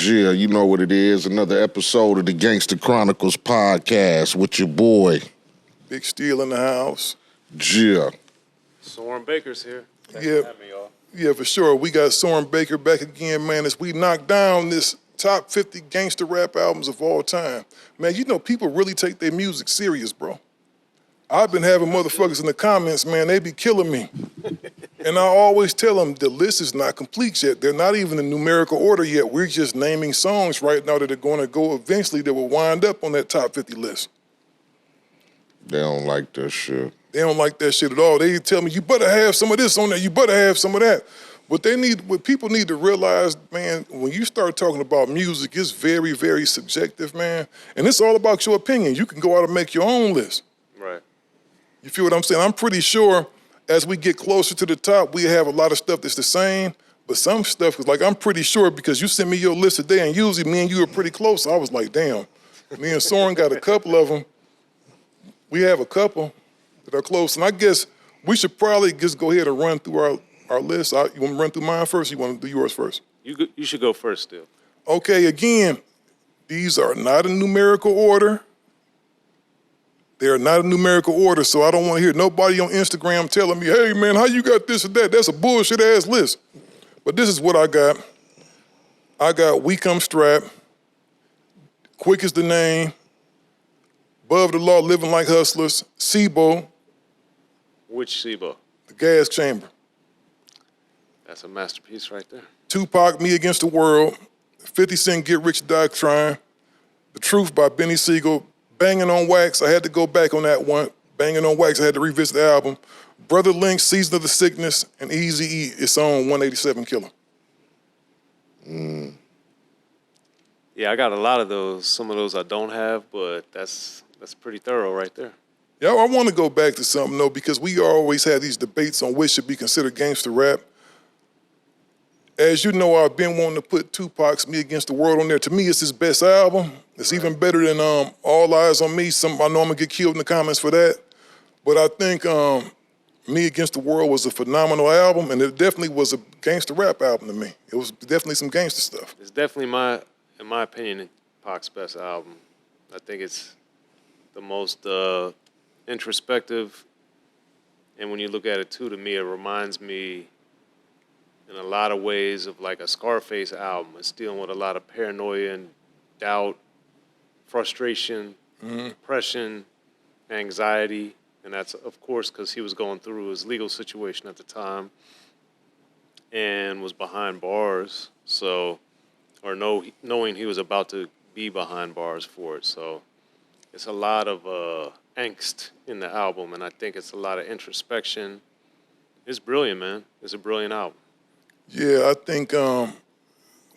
Yeah, you know what it is. Another episode of the Gangster Chronicles podcast with your boy. Big Steele in the house. Yeah. Soren Baker's here. Thanks Yeah. for having me, y'all. Yeah, for sure. We got Soren Baker back again, man, as we knock down this top 50 gangster rap albums of all time. Man, you know, people really take their music serious, bro. I've been having motherfuckers in the comments, man, they be killing me. And I always tell them the list is not complete yet. They're not even in numerical order yet. We're just naming songs right now that are going to go eventually that will wind up on that top 50 list. They don't like that shit. They don't like that shit at all. They tell me, you better have some of this on there. You better have some of that. What people need to realize, man, when you start talking about music, it's very, very subjective, man. And it's all about your opinion. You can go out and make your own list. Right. You feel what I'm saying? I'm pretty sure as we get closer to the top, we have a lot of stuff that's the same, but some stuff is like, I'm pretty sure because you sent me your list today and usually me and you are pretty close. I was like, damn, me and Soren got a couple of them. We have a couple that are close. And I guess we should probably just go ahead and run through our list. You want me to run through mine first or you want to do yours first? You should go first, Steele. Okay, again, these are not in numerical order. They are not in numerical order, so I don't want to hear nobody on Instagram telling me, hey, man, how you got this or that? That's a bullshit-ass list. But this is what I got. I got We Come Strapped, Quick is the Name, Above the Law, Living Like Hustlers, SIBO. Which SIBO? The Gas Chamber. That's a masterpiece right there. Tupac, Me Against the World, 50 Cent, Get Rich or Die Trying, The Truth by Benny Siegel, Banging on Wax, I had to go back on that one. Banging on Wax, I had to revisit the album. Brother Link, Season of the Sickness, and Eazy-E, its own 187 Killer. Yeah, I got a lot of those. Some of those I don't have, but that's pretty thorough right there. Yeah, I want to go back to something, though, because we always have these debates on which should be considered gangster rap. As you know, I've been wanting to put Tupac's Me Against the World on there. To me, it's his best album. It's even better than All Eyes on Me. I know I'm going to get killed in the comments for that. But I think Me Against the World was a phenomenal album, and it definitely was a gangster rap album to me. It was definitely some gangster stuff. It's definitely, in my opinion, Pac's best album. I think it's the most introspective. And when you look at it, too, to me, it reminds me in a lot of ways of like a Scarface album. It's dealing with a lot of paranoia and doubt, frustration, depression, anxiety. And that's, of course, because he was going through his legal situation at the time and was behind bars. So, or knowing he was about to be behind bars for it. So it's a lot of angst in the album, and I think it's a lot of introspection. It's brilliant, man. It's a brilliant album. Yeah, I think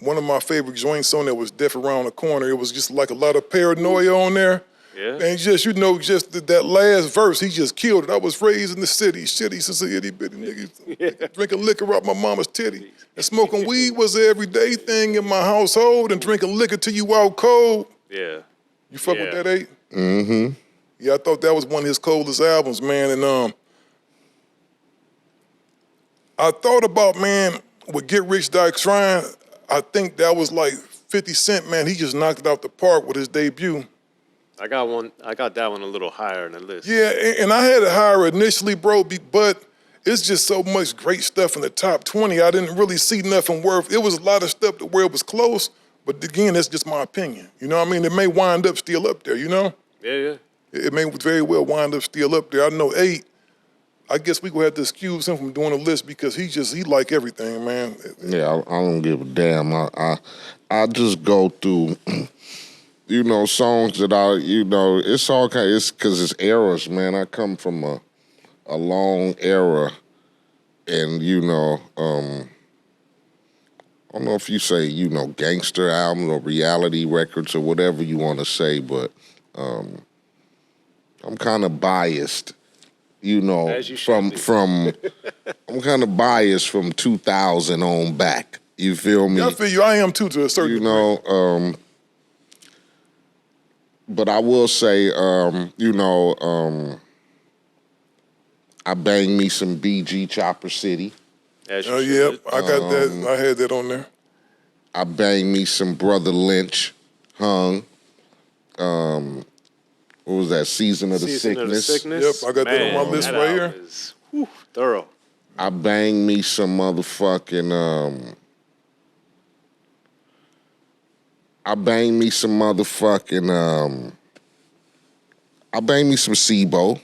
one of my favorite joints on there was Death Around the Corner. It was just like a lot of paranoia on there. Yeah. And just, that last verse, he just killed it. I was raised in the city, shitty since a itty bitty nigga. Drinking liquor out my mama's titty. And smoking weed was an everyday thing in my household, and drinking liquor till you out cold. Yeah. You fuck with that, Eiht? Mm-hmm. Yeah, I thought that was one of his coldest albums, man. And I thought about, man, with Get Rich Die Trying, I think that was like 50 Cent, man. He just knocked it out the park with his debut. I got that one a little higher in the list. Yeah, and I had it higher initially, bro, but it's just so much great stuff in the top 20. I didn't really see nothing worth. It was a lot of stuff to where it was close, but again, that's just my opinion. You know what I mean? It may wind up still up there, you know? Yeah. It may very well wind up still up there. I know Eiht, I guess we gonna have to excuse him from doing a list because he like everything, man. Yeah, I don't give a damn. I just go through, songs that it's all it's because it's eras, man. I come from a long era, and I don't know if you say, gangster albums or reality records or whatever you want to say, but I'm kind of biased. As you should be. I'm kind of biased from 2000 on back. You feel me? Yeah, I feel you. I am too, to a certain degree. But I will say, I banged me some BG Chopper City. As you Yeah, should. I got that. I had that on there. I banged me some Brother Lynch, Hung. What was that? Season of the Sickness. Yep, I got that on my list right here. Is, thorough. I banged me some motherfucking. I banged me some motherfucking. I banged me some SIBO.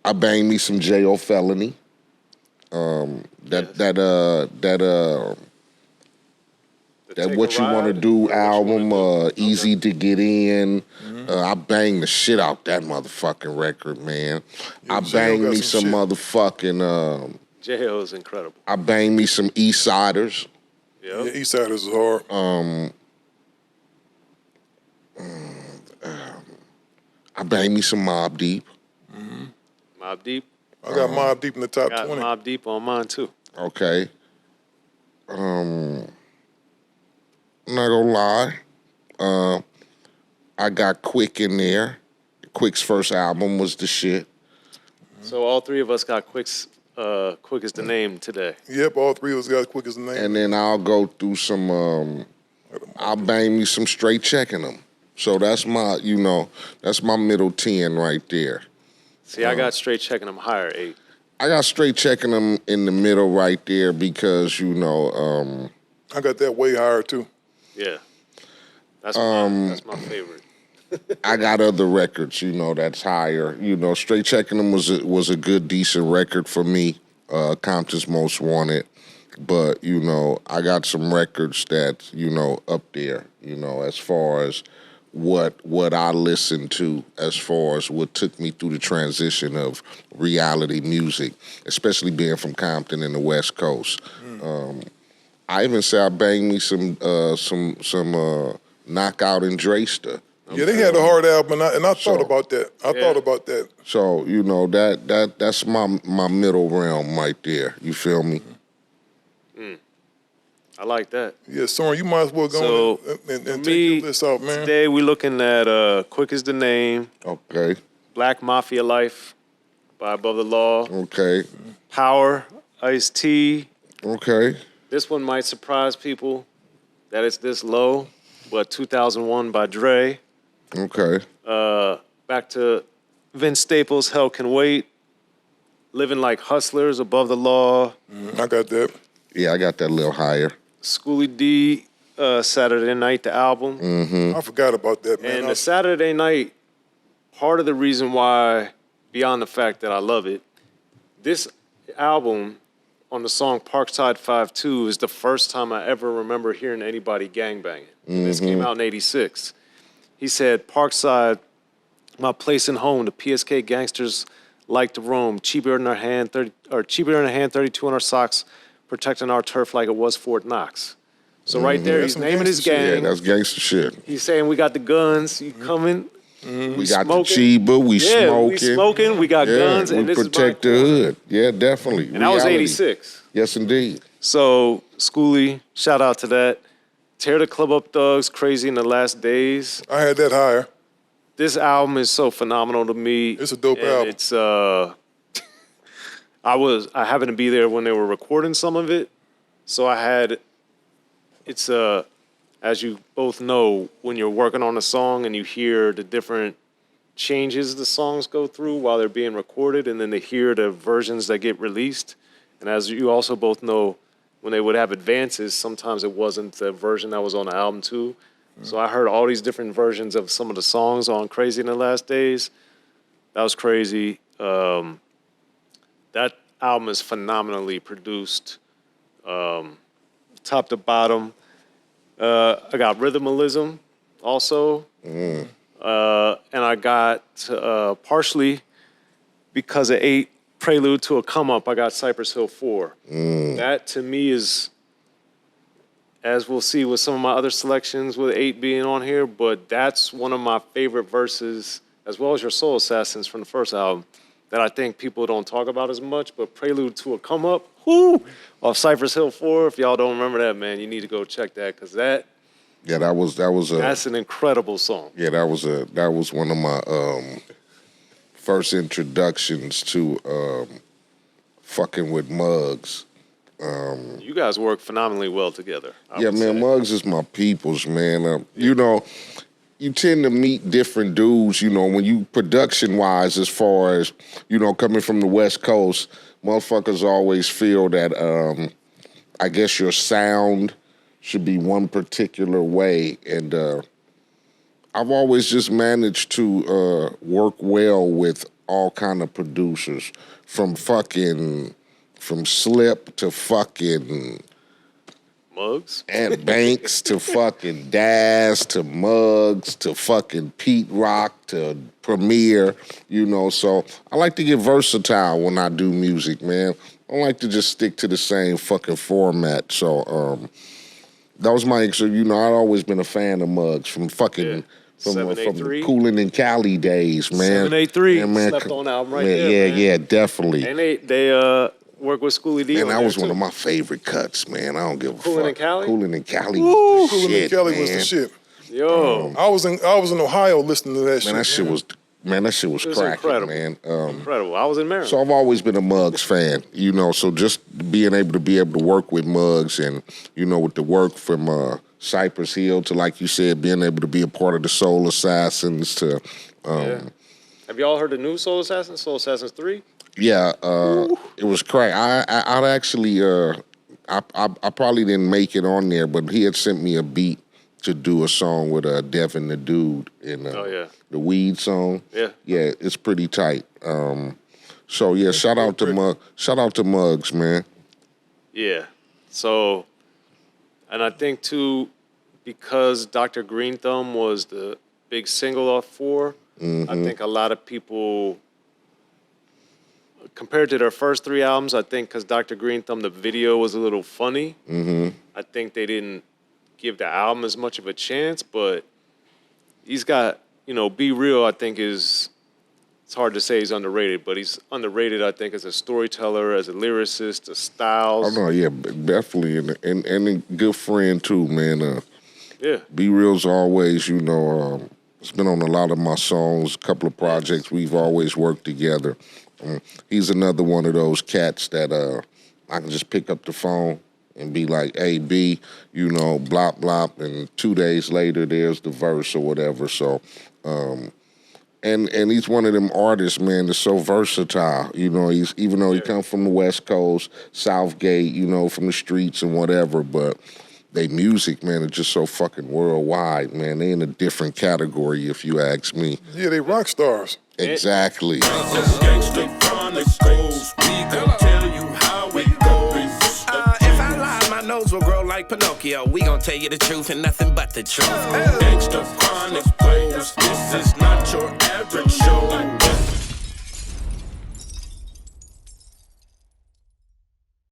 I banged me some J.O. Felony. That What You Want to Do album, Easy to Get In. I banged the shit out that motherfucking record, man. Yeah, I banged me some shit. motherfucking. J.O.'s incredible. I banged me some East Siders. Yeah, East Siders is hard. I banged me some Mobb Deep. Mobb Deep. I got Mobb Deep in the top Got 20. Mobb Deep on mine too. Okay. I'm not gonna lie. I got Quick in there. Quick's first album was the shit. So all three of us got Quick's Quick is the name today. Yep, all three of us got Quick as the name. And then I'll go through some. I'll bang me some Straight Checking Them. So that's my, that's my middle 10 right there. See, I got Straight Checking them higher, 8. I got Straight Checking Them in the middle right there because I got that way higher too. Yeah. That's my favorite. I got other records, that's higher. Straight Checking Them was a good, decent record for me. Compton's Most Wanted. But, I got some records that, up there, as far as what I listened to, as far as what took me through the transition of reality music, especially being from Compton and the West Coast. I even say I banged me some Knockout and Drayster. Yeah, they had a hard album, and I thought about that. I thought about that. So, that's my middle realm right there. You feel me? I like that. Yeah, Soren, you might as well go and take your list out, man. Today we're looking at Quick is the Name. Okay. Black Mafia Life by Above the Law. Okay. Power, Ice-T. Okay. This one might surprise people that it's this low, but 2001 by Dre. Okay. Back to Vince Staples, Hell Can Wait. Living Like Hustlers, Above the Law. I got that. Yeah, I got that a little higher. Schoolie D, Saturday Night, the album. I forgot about that, man. And the Saturday Night, part of the reason why, beyond the fact that I love it, this album on the song Parkside 5-2 is the first time I ever remember hearing anybody gangbanging. This came out in 86. He said, Parkside, my place and home, the PSK gangsters like to roam, cheaper in our hand, 32 in our socks, protecting our turf like it was Fort Knox. So right there, he's naming his gang. Yeah, that's gangster shit. He's saying, we got the guns, you coming. We got the Chiba, we smoking. We got guns, we and this protect is the hood. Yeah, definitely. And that was 86. Yes, indeed. So, Schoolie, shout out to that. Tear the Club Up Thugs, Crazy in the Last Days. I had that higher. This album is so phenomenal to me. It's a dope album. It's I happened to be there when they were recording some of it. So it's as you both know, when you're working on a song and you hear the different changes the songs go through while they're being recorded, and then they hear the versions that get released. And as you also both know, when they would have advances, sometimes it wasn't the version that was on the album too. So I heard all these different versions of some of the songs on Crazy in the Last Days. That was crazy. That album is phenomenally produced, top to bottom. I got Rhythmalism also. And I got partially because of Eiht, Prelude to a Come Up, I got Cypress Hill 4. That to me is, as we'll see with some of my other selections with Eiht being on here, but that's one of my favorite verses, as well as your Soul Assassins from the first album, that I think people don't talk about as much, but Prelude to a Come Up, off Cypress Hill 4, if y'all don't remember that, man, you need to go check that, because that's an incredible song. Yeah, that was one of my first introductions to fucking with Muggs. You guys work phenomenally well together. Yeah, man, Muggs is my peoples, man. You know, you tend to meet different dudes, you know, when you production-wise as far as, you know, coming from the West Coast, motherfuckers always feel that, I guess your sound should be one particular way. And I've always just managed to work well with all kind of producers, from Slip to fucking Muggs, Ant Banks to fucking Daz to Muggs to fucking Pete Rock to Premier, you know. So I like to get versatile when I do music, man. I don't like to just stick to the same fucking format. So that was my, you know, I'd always been a fan of Muggs from fucking from the Coolin' in Cali days, man. 783 yeah, man. slept on album right man, there, man. Yeah, definitely. And they work with Schoolie D. Man, on that there was one too. of my favorite cuts, man. I don't give a fuck. Coolin' in Cali? Coolin' in Cali Woo, was the Coolin' in shit, Cali man. was the shit. Yo, I was in Ohio listening to that shit. Man, that shit was, man, that shit was cracking, incredible. man. Incredible. I was in Maryland. So I've always been a Muggs fan, you know. So just being able to work with Muggs and, you know, with the work from Cypress Hill to, like you said, being able to be a part of the Soul Assassins to, Have y'all heard the new Soul Assassins? Soul Assassins 3? yeah, it was crack. I'd actually, I probably didn't make it on there, but he had sent me a beat to do a song with Devin the Dude in the Weed song. Yeah. Yeah, it's pretty tight. So yeah, shout out to Muggs, man. Yeah. So, and I think too, because Dr. Green Thumb was the big single off 4, I think a lot of people, compared to their first 3 albums, I think because Dr. Green Thumb, the video was a little funny. I think they didn't give the album as much of a chance, but he's got, you know, Be Real, I think it's hard to say he's underrated, but he's underrated, I think, as a storyteller, as a lyricist, a styles. Oh no, yeah, definitely, and a good friend too, man. Yeah. Be Real's always, you know, it's been on a lot of my songs, a couple of projects we've always worked together. He's another one of those cats that I can just pick up the phone and be like, hey, B, you know, blop, blop, and 2 days later, there's the verse or whatever. So, and he's one of them artists, man, that's so versatile. You know, even though he comes from the West Coast, Southgate, you know, from the streets and whatever, but they music, man, is just so fucking worldwide, man. They in a different category, if you ask me. Yeah, they rock stars. Exactly. Gangster Chronicles, we gon' tell you how it goes. If I lie, my nose will grow like Pinocchio. We gon' tell you the truth and nothing but the truth. Gangster Chronicles, this is not your average